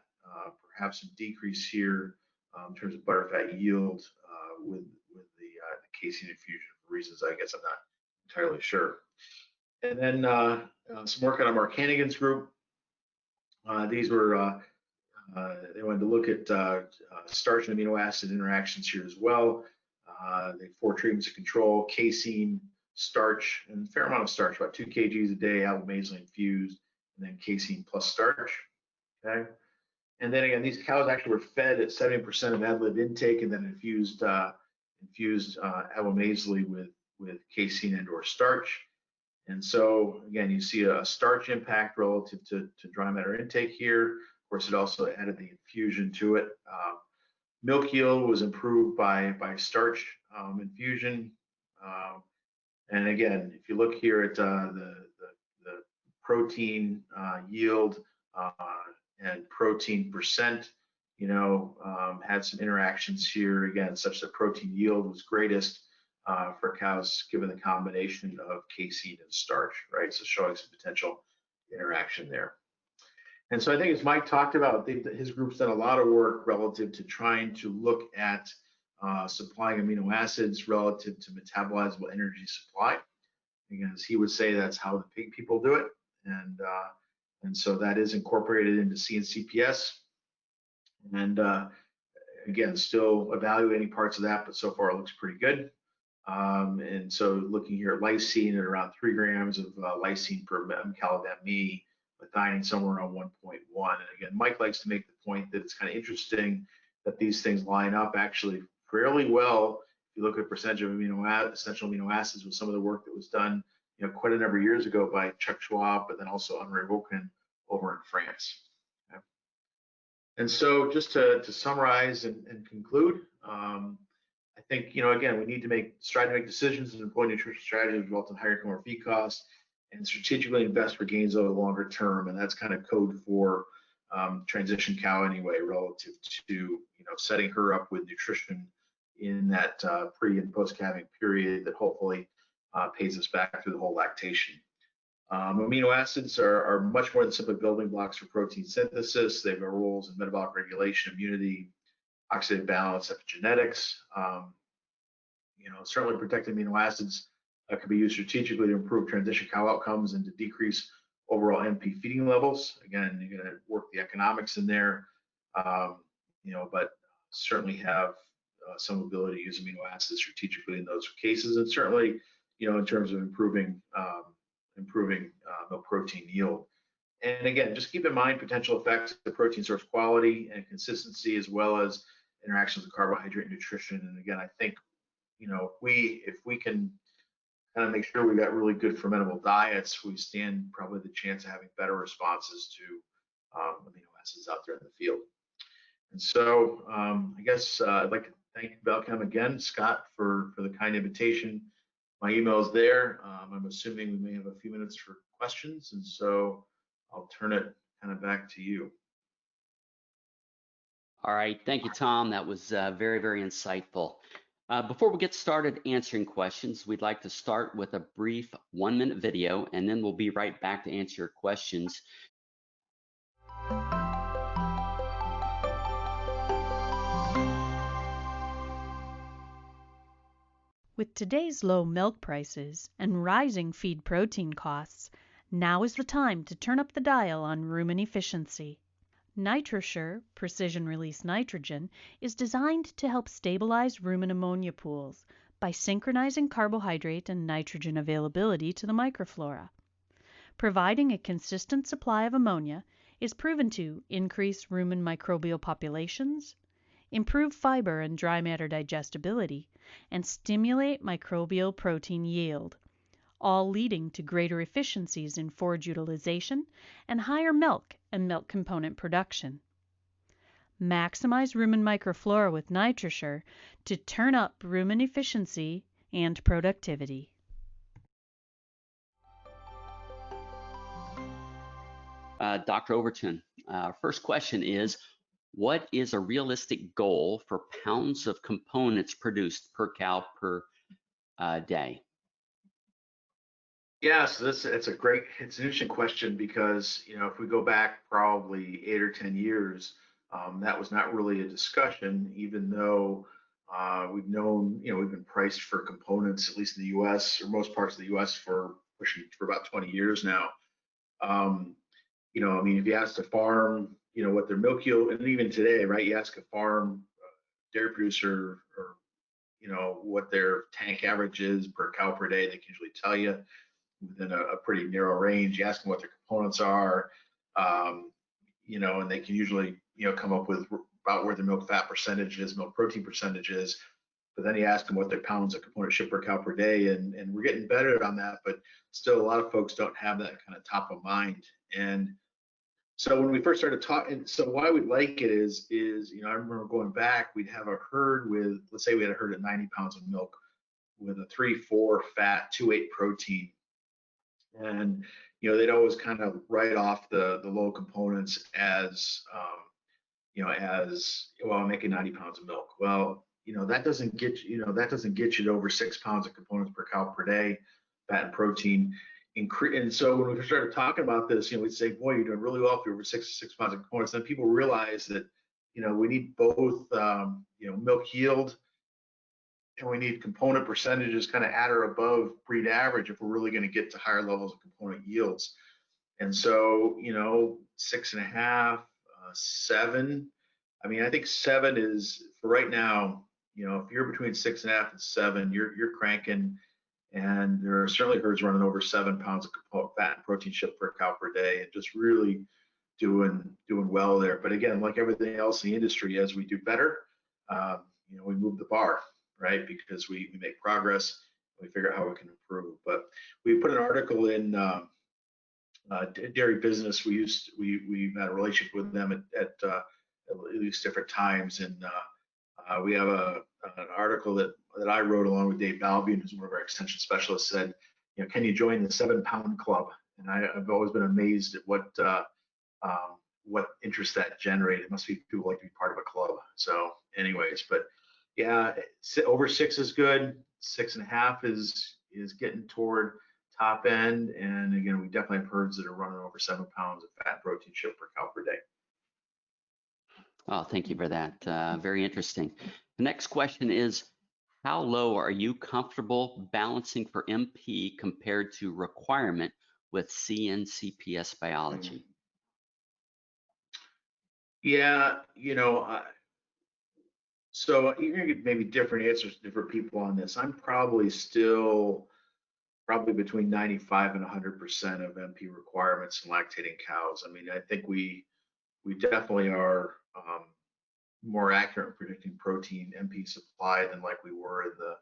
[SPEAKER 3] Perhaps some decrease here in terms of butterfat yield with the casein infusion for reasons I guess I'm not entirely sure. And then some work out of Mark Hannigan's group. These were they wanted to look at starch and amino acid interactions here as well. They had 4 treatments of control: casein, starch, and a fair amount of starch, about 2 kgs a day, albumazole infused, and then casein plus starch. Okay. And then again, these cows actually were fed at 70% of ad lib intake, and then infused albumazole with casein and/or starch. And so again, you see a starch impact relative to dry matter intake here. Of course, it also added the infusion to it. Milk yield was improved by starch infusion. And again, if you look here at the protein yield and protein percent, had some interactions here again, such that protein yield was greatest for cows given the combination of casein and starch, right? So showing some potential interaction there. And so I think as Mike talked about, his group's done a lot of work relative to trying to look at supplying amino acids relative to metabolizable energy supply. Again, as he would say, that's how the pig people do it. And so that is incorporated into CNCPS. And again, still evaluating parts of that, but so far it looks pretty good. And so looking here at lysine at around 3 grams of lysine per mCal of ME, methionine somewhere around 1.1. And again, Mike likes to make the point that it's kind of interesting that these things line up actually fairly well. If you look at percentage of essential amino acids with some of the work that was done, quite a number of years ago by Chuck Schwab, but then also Henri Wilkin over in France. Okay. And so just to summarize and conclude, I think, again, we need to strive to make decisions and employ nutrition strategies that result in higher income or feed costs, and strategically invest for gains over the longer term. And that's kind of code for transition cow anyway, relative to setting her up with nutrition in that pre and post calving period that hopefully pays us back through the whole lactation. Amino acids are much more than simply building blocks for protein synthesis. They have roles in metabolic regulation, immunity, oxidative balance, epigenetics. Certainly protected amino acids can be used strategically to improve transition cow outcomes and to decrease overall NP feeding levels. Again, you're going to work the economics in there, but certainly have some ability to use amino acids strategically in those cases, and certainly, in terms of improving milk protein yield. And again, just keep in mind potential effects of protein source quality and consistency, as well as interactions with carbohydrate nutrition. And again, I think, if we can kind of make sure we got really good fermentable diets, we stand probably the chance of having better responses to amino acids out there in the field. And so I guess I'd like to thank Balchem again, Scott, for the kind invitation. My email is there. I'm assuming we may have a few minutes for questions, and so I'll turn it kind of back to you.
[SPEAKER 2] All right, thank you, Tom. That was very, very insightful. Before we get started answering questions, we'd like to start with a brief 1-minute video, and then we'll be right back to answer your questions.
[SPEAKER 1] With today's low milk prices and rising feed protein costs, now is the time to turn up the dial on rumen efficiency. NitroSure precision-release nitrogen is designed to help stabilize rumen ammonia pools by synchronizing carbohydrate and nitrogen availability to the microflora. Providing a consistent supply of ammonia is proven to increase rumen microbial populations, improve fiber and dry matter digestibility, and stimulate microbial protein yield, all leading to greater efficiencies in forage utilization and higher milk and milk component production. Maximize rumen microflora with NitroShure to turn up rumen efficiency and productivity.
[SPEAKER 2] Dr. Overton, first question is, what is a realistic goal for pounds of components produced per cow per day?
[SPEAKER 3] Yeah, so it's an interesting question because, if we go back probably 8 or 10 years, that was not really a discussion, even though we've known, we've been priced for components, at least in the US or most parts of the US for about 20 years now. I mean, if you ask a farm, what their milk yield, and even today, right, you ask a farm dairy producer or, what their tank average is per cow per day, they can usually tell you within a pretty narrow range. You ask them what their components are, and they can usually, come up with about where the milk fat percentage is, milk protein percentage is. But then you ask them what their pounds of component shipped per cow per day, and we're getting better on that, but still a lot of folks don't have that kind of top of mind. And so when we first started talking, so why we like it is, I remember going back, we'd have a herd with, let's say we had a herd at 90 pounds of milk with a 3-4 fat, 2-8 protein. And, they'd always kind of write off the low components as, well, I'm making 90 pounds of milk. Well, that doesn't get you to over 6 pounds of components per cow per day, fat and protein. And so when we started talking about this, we'd say, boy, you're doing really well if you're over 6 pounds of components. Then people realize that, we need both, milk yield, and we need component percentages kind of at or above breed average if we're really going to get to higher levels of component yields. And so, 6.5, 7. I mean, I think 7 is, for right now, if you're between 6.5 and 7, you're cranking. And there are certainly herds running over 7 pounds of fat and protein shipped per cow per day, and just really doing well there. But again, like everything else in the industry, as we do better, we move the bar, right? Because we make progress, we figure out how we can improve. But we put an article in Dairy Business. We've had a relationship with them at least different times, and we have an article that I wrote along with Dave Balbion, who's one of our extension specialists, said, can you join the 7-pound club? And I've always been amazed at what interest that generated. It must be people like to be part of a club. So anyways, but yeah, over 6 is good. 6.5 is getting toward top end. And again, we definitely have herds that are running over 7 pounds of fat and protein shipped per cow per day.
[SPEAKER 2] Oh, thank you for that. Very interesting. The next question is, how low are you comfortable balancing for MP compared to requirement with CNCPS biology?
[SPEAKER 3] Yeah, so you're gonna get maybe different answers to different people on this. I'm probably between 95 and 100% of MP requirements in lactating cows. I mean, I think we definitely are more accurate in predicting protein MP supply than like we were in the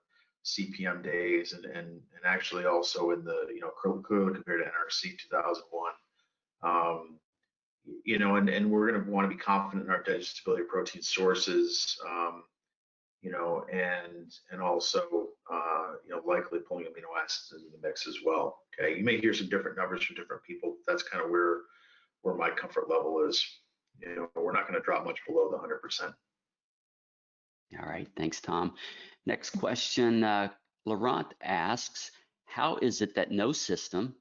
[SPEAKER 3] CPM days, and actually also in the clearly compared to NRC 2001. And we're going to want to be confident in our digestibility of protein sources, and also likely pulling amino acids into the mix as well. Okay, you may hear some different numbers from different people. That's kind of where my comfort level is. We're not going to drop much below the 100%.
[SPEAKER 2] All right, thanks, Tom. Next question, Laurent asks, how is it that no system,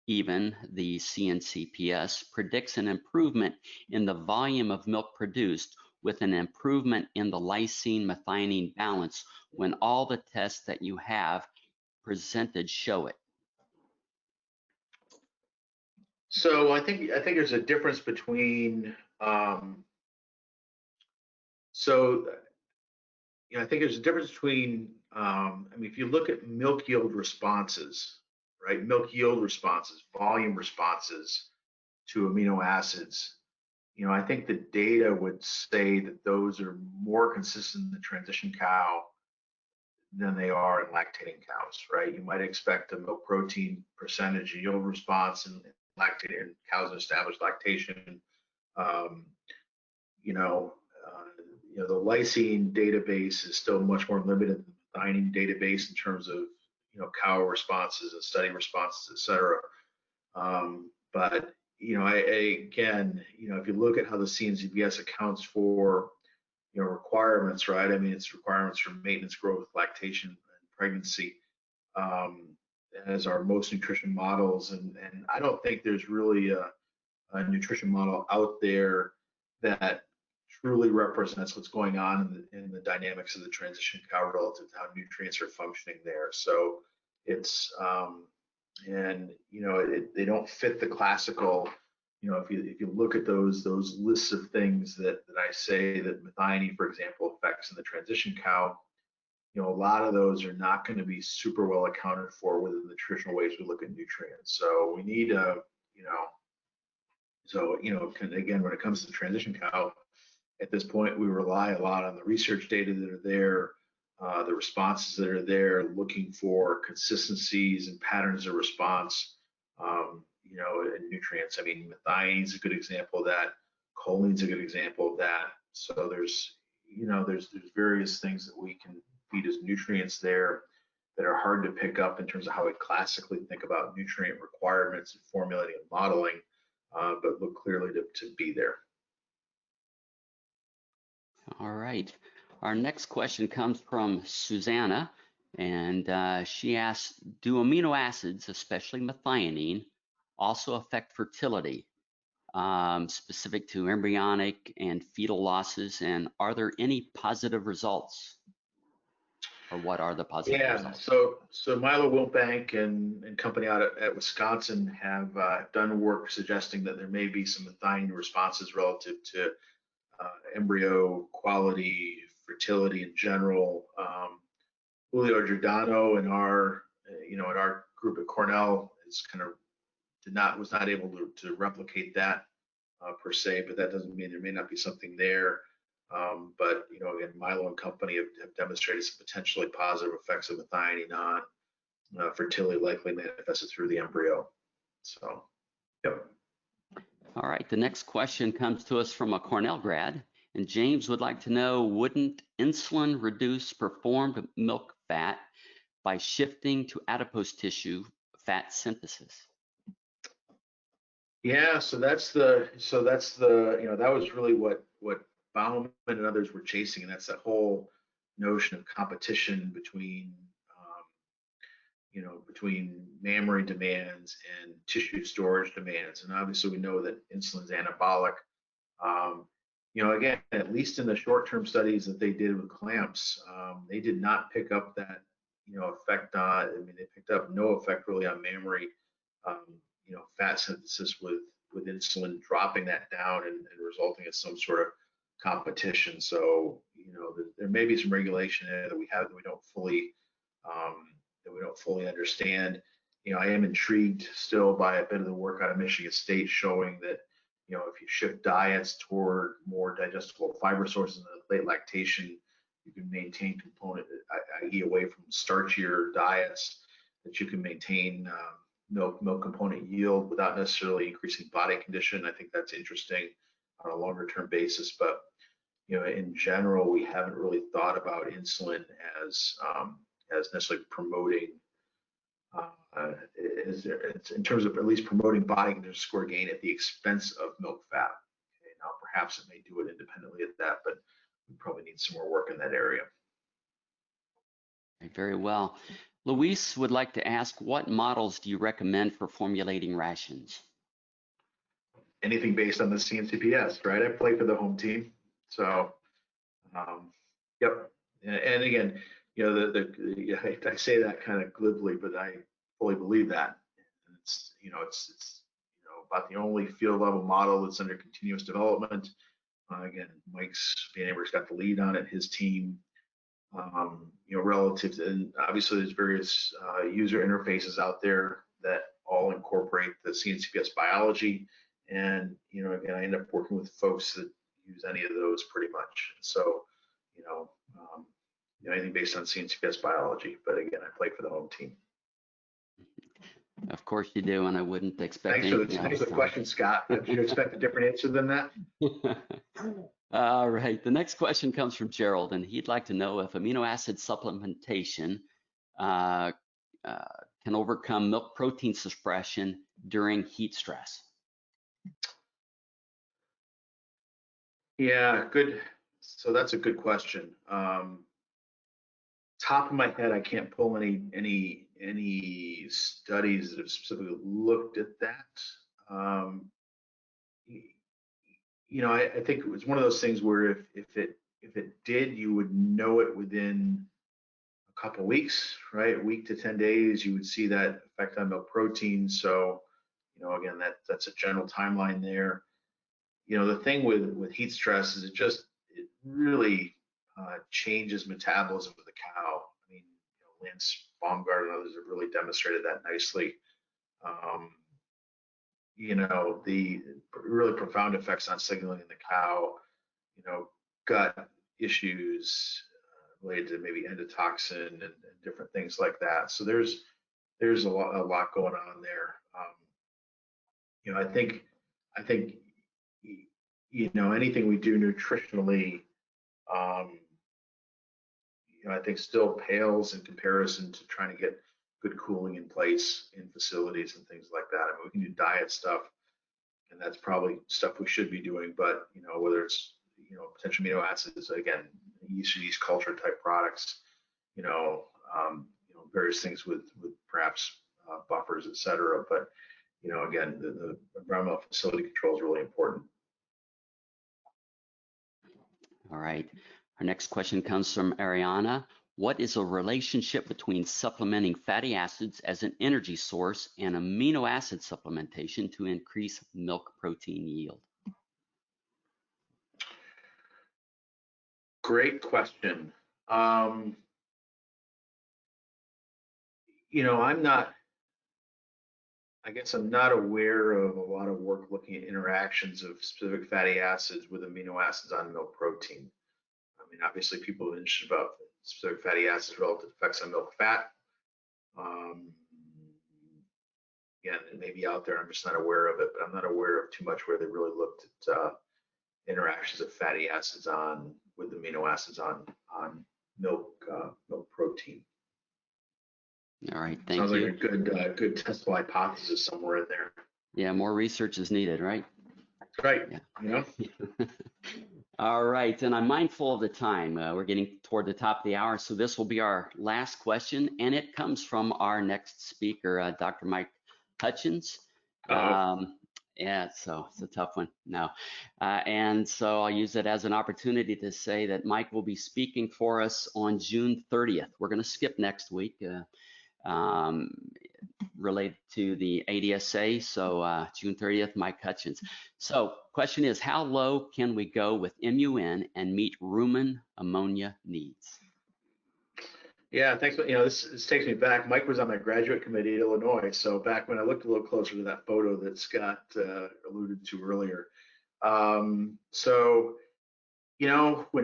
[SPEAKER 2] even the CNCPS, predicts an improvement in the volume of milk produced with an improvement in the lysine-methionine balance when all the tests that you have presented show it?
[SPEAKER 3] So I think there's a difference between I think there's a difference between if you look at milk yield responses, right? Milk yield responses, volume responses to amino acids. I think the data would say that those are more consistent in the transition cow than they are in lactating cows, right? You might expect a milk protein percentage yield response in lactating cows that established lactation, the lysine database is still much more limited than the methionine database in terms of cow responses and study responses, et cetera. But again, if you look at how the CNCBS accounts for requirements, right? I mean, it's requirements for maintenance, growth, lactation, and pregnancy as our most nutrition models, and I don't think there's really a nutrition model out there that truly represents what's going on in the dynamics of the transition cow relative to how nutrients are functioning there. So it's they don't fit the classical. If you look at those lists of things that I say that methionine, for example, affects in the transition cow, a lot of those are not going to be super well accounted for within the nutritional ways we look at nutrients. So we need again, when it comes to the transition cow, at this point, we rely a lot on the research data that are there, the responses that are there, looking for consistencies and patterns of response, in nutrients. I mean, methionine is a good example of that. Choline's a good example of that. So there's various things that we can feed as nutrients there that are hard to pick up in terms of how we classically think about nutrient requirements and formulating and modeling, but look clearly to be there.
[SPEAKER 2] All right. Our next question comes from Susanna, and she asks, do amino acids, especially methionine, also affect fertility, specific to embryonic and fetal losses, and are there any positive results? Or what are the positive results?
[SPEAKER 3] So Milo Wilbank and company out at Wisconsin have done work suggesting that there may be some methionine responses relative to embryo quality, fertility in general. Julio Giordano in our group at Cornell was not able to replicate that per se, but that doesn't mean there may not be something there. But again, Milo and company have demonstrated some potentially positive effects of methionine on fertility, likely manifested through the embryo. So, yep.
[SPEAKER 2] All right, the next question comes to us from a Cornell grad, and James would like to know, wouldn't insulin reduce performed milk fat by shifting to adipose tissue fat synthesis?
[SPEAKER 3] Yeah, that was really what Bauman and others were chasing, and that's that whole notion of competition between mammary demands and tissue storage demands. And obviously we know that insulin's anabolic. Again, at least in the short-term studies that they did with clamps, they did not pick up that effect on. I mean, they picked up no effect really on mammary fat synthesis with insulin dropping that down and resulting in some sort of competition. So there may be some regulation there that we don't fully understand. I am intrigued still by a bit of the work out of Michigan State showing that if you shift diets toward more digestible fiber sources in the late lactation, you can maintain component, i.e. away from starchier diets, that you can maintain milk component yield without necessarily increasing body condition. I think that's interesting on a longer term basis, but in general, we haven't really thought about insulin as necessarily promoting, in terms of at least promoting body condition score gain at the expense of milk fat. Okay, now perhaps it may do it independently of that, but we probably need some more work in that area.
[SPEAKER 2] Very well. Luis would like to ask, what models do you recommend for formulating rations?
[SPEAKER 3] Anything based on the CNCPS, right? I play for the home team, so yep. And again, I say that kind of glibly, but I fully believe that. It's about the only field level model that's under continuous development. Again, Mike's got the lead on it, his team. Relative to, and obviously there's various user interfaces out there that all incorporate the CNCPS biology, and again, I end up working with folks that use any of those pretty much. So anything based on CNCPS biology, but again, I play for the home team.
[SPEAKER 2] Of course you do, and I wouldn't expect
[SPEAKER 3] Thanks for the question, Scott. Did you expect a different answer than that?
[SPEAKER 2] All right. The next question comes from Gerald, and he'd like to know if amino acid supplementation uh, can overcome milk protein suppression during heat stress.
[SPEAKER 3] Yeah, good. So that's a good question. Top of my head, I can't pull any studies that have specifically looked at that. I think it was one of those things where if it did, you would know it within a couple of weeks, right? A week to 10 days, you would see that effect on milk protein. So, again, that's a general timeline there. The thing with heat stress is it really changes metabolism of the cow. I mean, Lance Baumgart and others have really demonstrated that nicely. The really profound effects on signaling in the cow, gut issues related to maybe endotoxin and different things like that. So there's a lot going on there. I think anything we do nutritionally, I think still pales in comparison to trying to get good cooling in place in facilities and things like that. I mean, we can do diet stuff, and that's probably stuff we should be doing. But whether it's potential amino acids, again, yeast culture type products, various things with perhaps buffers, et cetera. But again, the environmental facility control is really important.
[SPEAKER 2] All right. Our next question comes from Ariana. What is a relationship between supplementing fatty acids as an energy source and amino acid supplementation to increase milk protein yield?
[SPEAKER 3] Great question. I'm not aware of a lot of work looking at interactions of specific fatty acids with amino acids on milk protein. I mean, obviously people are interested about specific fatty acids relative effects on milk fat. Again, it may be out there, I'm just not aware of it, but I'm not aware of too much where they really looked at interactions of fatty acids with amino acids on milk protein.
[SPEAKER 2] All right, thank
[SPEAKER 3] you. Sounds
[SPEAKER 2] you.
[SPEAKER 3] like a good testable hypothesis somewhere in there.
[SPEAKER 2] Yeah, more research is needed, right?
[SPEAKER 3] Right.
[SPEAKER 2] Yeah. All right, and I'm mindful of the time. We're getting toward the top of the hour, so this will be our last question, and it comes from our next speaker, Dr. Mike Hutchins. Yeah, so it's a tough one. No. And so I'll use it as an opportunity to say that Mike will be speaking for us on June 30th. We're going to skip next week related to the ADSA. So June 30th, Mike Hutchins. So question is, how low can we go with MUN and meet rumen ammonia needs?
[SPEAKER 3] Yeah, thanks. This takes me back. Mike was on my graduate committee at Illinois. So back when I looked a little closer to that photo that Scott alluded to earlier. When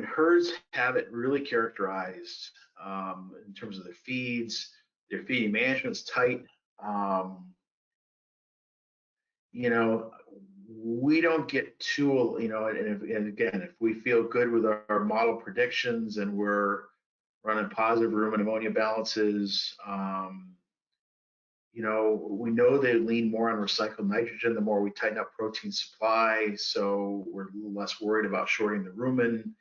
[SPEAKER 3] herds have it really characterized in terms of their feeds, their feeding management's tight. We don't get too, and again, if we feel good with our model predictions and we're running positive rumen ammonia balances, we know they lean more on recycled nitrogen the more we tighten up protein supply, so we're a little less worried about shorting the rumen.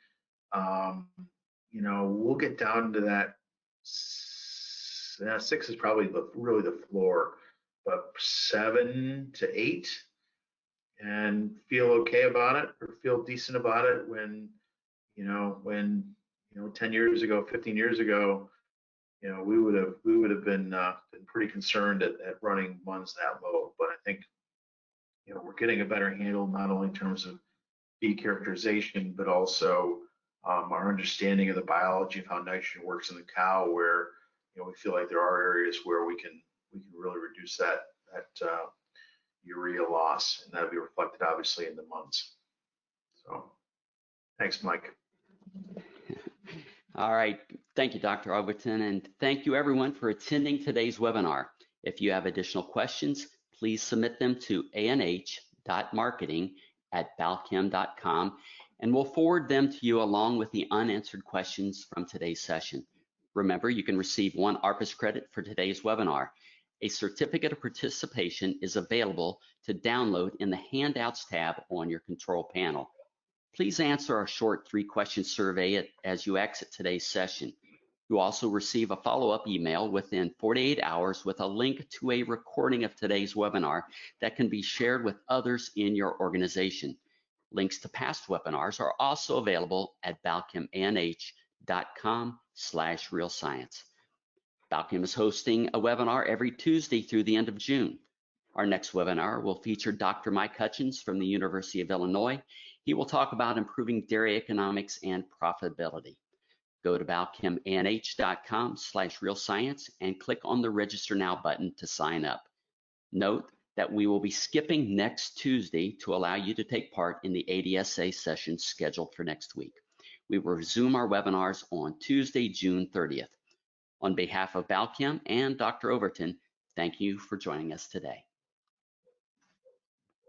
[SPEAKER 3] We'll get down to that. 6 is probably really the floor, but 7 to 8, and feel okay about it or feel decent about it when 10 years ago, 15 years ago, we would have been pretty concerned at running ones that low. But I think we're getting a better handle not only in terms of feed characterization, but also our understanding of the biology of how nitrogen works in the cow, where we feel like there are areas where we can really reduce that urea loss, and that'll be reflected obviously in the months. So thanks, Mike.
[SPEAKER 2] All right. Thank you, Dr. Overton, and thank you everyone for attending today's webinar. If you have additional questions, please submit them to anh.marketing@balchem.com, and we'll forward them to you along with the unanswered questions from today's session. Remember, you can receive 1 ARPAS credit for today's webinar. A certificate of participation is available to download in the Handouts tab on your control panel. Please answer our short 3-question survey as you exit today's session. You'll also receive a follow-up email within 48 hours with a link to a recording of today's webinar that can be shared with others in your organization. Links to past webinars are also available at balchemanh.com/realscience. Balchem is hosting a webinar every Tuesday through the end of June. Our next webinar will feature Dr. Mike Hutchins from the University of Illinois. He will talk about improving dairy economics and profitability. Go to balchemanh.com/realscience and click on the Register Now button to sign up. Note that we will be skipping next Tuesday to allow you to take part in the ADSA session scheduled for next week. We will resume our webinars on Tuesday, June 30th. On behalf of Balchem and Dr. Overton, thank you for joining us today.